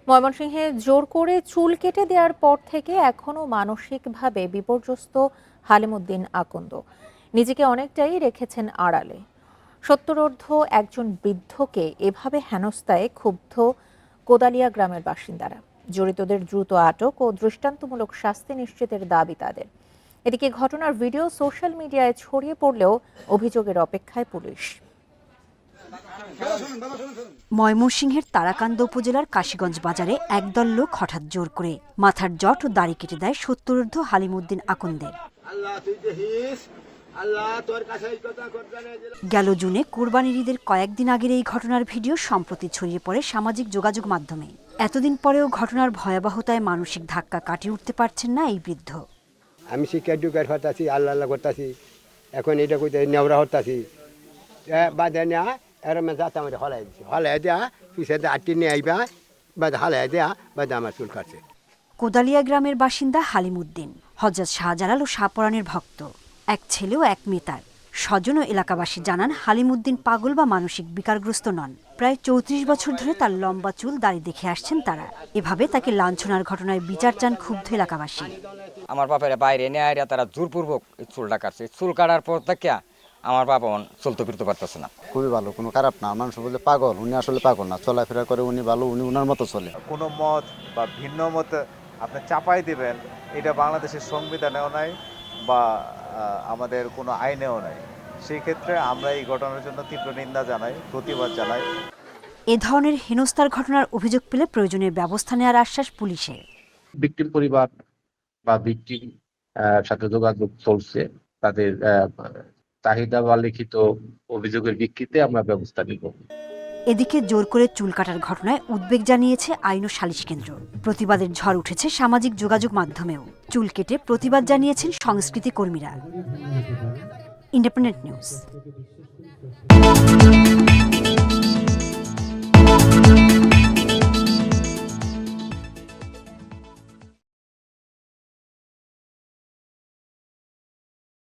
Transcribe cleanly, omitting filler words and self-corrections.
ময়মনসিংহে জোর করে চুল কেটে দেওয়ার পর থেকে এখনো মানসিকভাবে বিপর্যস্ত হালিমউদ্দিন আকন্দ। নিজেকে অনেকটাই রেখেছেন আড়ালে। সত্তরোর্ধ্ব একজন বৃদ্ধকে এভাবে হেনস্থায় ক্ষুব্ধ কোদালিয়া গ্রামের বাসিন্দারা। জড়িতদের দ্রুত আটক ও দৃষ্টান্তমূলক শাস্তি নিশ্চিতের দাবি তাদের। এদিকে ঘটনার ভিডিও সোশ্যাল মিডিয়ায় ছড়িয়ে পড়লেও অভিযোগের অপেক্ষায় পুলিশ। ময়মনসিংহের তারাকান্দা উপজেলার কাশীগঞ্জ বাজারে একদল লোক হঠাৎ জোর করে মাথার জট ও দাড়ি কেটে দেয় সত্তরোর্ধ্ব হালিমউদ্দিন আকন্দের। গেল জুনে কোরবানির ঈদের কয়েকদিন আগের এই ঘটনার ভিডিও সম্প্রতি ছড়িয়ে পড়ে সামাজিক যোগাযোগ মাধ্যমে। এতদিন পরেও ঘটনার ভয়াবহতায় মানসিক ধাক্কা কাটিয়ে উঠতে পারছেন না এই বৃদ্ধ। আমি শিক্ষা ডুকার হতাছি, আল্লাহ আল্লাহ করতেছি, এখন এটা করতে নেওয়া হতাছি বাদে নেওয়া এর যাতে আমার হলাই দিচ্ছে, হলাই দেওয়া পিছিয়ে আটটি নিয়ে আইবা বা হলাই দেওয়া বাদে আমার চুল কাটছে। কোদালিয়া গ্রামের বাসিন্দা হালিমউদ্দিন হযরত শাহজালাল ও শাহপরানের ভক্ত। এক ছেলে ও এক মেয়ে তার। স্বজন ও এলাকাবাসী জানান হালিমউদ্দিন পাগল বা মানসিক বিকারগ্রস্ত নন। প্রায় ৩৪ বছর ধরে তার লম্বা চুল দাড়ি দেখে আসছেন তারা। এভাবে তাকে লাঞ্ছনার ঘটনায় বিচার চান ক্ষুব্ধ এলাকাবাসী। আমার বাপের বাইরে নিয়ে আইরা তারা জোরপূর্বক চুলটা কাটছে। চুল কাটার পর থেকে আমার বাবা চলতে ফিরতে পারতেছে না। খুবই ভালো, কোনো খারাপ না। মানুষ বলতে পাগল, উনি আসলে পাগল না, চলাফেরা করে উনি ভালো, উনি উনার মতো চলে। কোনো মত বা ভিন্ন মত আপনি চাপাই দিবেন, এটা বাংলাদেশের সংবিধানেও নাই বা আমাদের কোনো আইনেও নাই। সেই ক্ষেত্রে আমরা এই ঘটনার জন্য তীব্র নিন্দা জানাই, প্রতিবাদ জানাই। এ ধরনের হেনস্থার ঘটনার অভিযোগ পেলে প্রয়োজনীয় ব্যবস্থা নেওয়ার আশ্বাস পুলিশের। ভিকটিম পরিবার বা ভিকটিম সাথে যোগাযোগ চলছে, তাদের চাহিদা বা লিখিত অভিযোগের ভিত্তিতে আমরা ব্যবস্থা নিব। এদিকে জোর করে চুল কাটার ঘটনায় উদ্বেগ জানিয়েছে আইন ও সালিশ কেন্দ্র। প্রতিবাদের ঝড় উঠেছে সামাজিক যোগাযোগ মাধ্যমেও। চুল কেটে প্রতিবাদ জানিয়েছেন সংস্কৃতি কর্মীরা। Independent news.